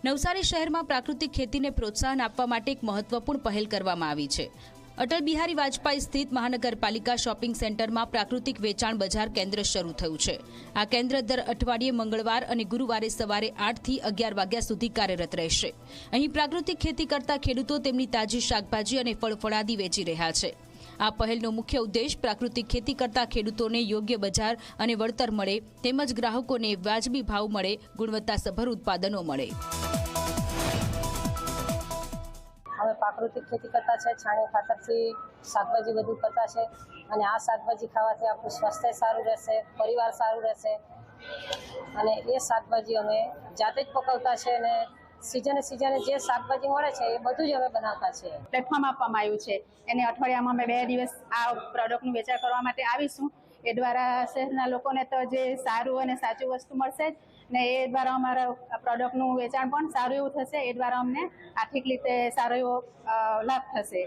નવસારી શહેરમાં પ્રાકૃતિક ખેતીને પ્રોત્સાહન આપવા માટે એક મહત્વપૂર્ણ પહેલ કરવામાં આવી છે। અટલ બિહારી વાજપેયી સ્થિત મહાનગરપાલિકા શોપિંગ સેન્ટરમાં પ્રાકૃતિક વેચાણ બજાર કેન્દ્ર શરૂ થયું છે। આ કેન્દ્ર દર અઠવાડિયે મંગળવાર અને ગુરુવારે સવારે 8 થી 11 વાગ્યા સુધી કાર્યરત રહેશે। અહીં પ્રાકૃતિક ખેતી કરતા ખેડૂતો તેમની તાજી શાકભાજી અને ફળફળાદી વેચી રહ્યા છે। આ પહેલનો મુખ્ય ઉદ્દેશ પ્રાકૃતિક ખેતી કરતા ખેડૂતોને યોગ્ય બજાર અને વળતર મળે તેમજ ગ્રાહકોને વાજબી ભાવ મળે, ગુણવત્તાસભર ઉત્પાદનો મળે। અમે પ્રાકૃતિક ખેતી કરતા છે, છાણિયા ખાતરથી શાકભાજી બધું કરતા છે અને આ શાકભાજી ખાવાથી આપણું સ્વાસ્થ્ય સારું રહેશે, પરિવાર સારું રહેશે અને એ શાકભાજી અમે જાતે જ પકવતા છે અને સિઝને જે શાકભાજી મળે છે એ બધું જ અમે બનાવતા છે। પ્લેટફોર્મ આપવામાં આવ્યું છે એને અઠવાડિયામાં અમે 2 દિવસ આ પ્રોડક્ટનું વેચાણ કરવા માટે આવીશું। એ દ્વારા શહેરના લોકોને તો જે સારું અને સાચું વસ્તુ મળશે જ ને એ દ્વારા અમારા પ્રોડક્ટનું વેચાણ પણ સારું એવું થશે। એ દ્વારા અમને આર્થિક રીતે સારો એવો લાભ થશે।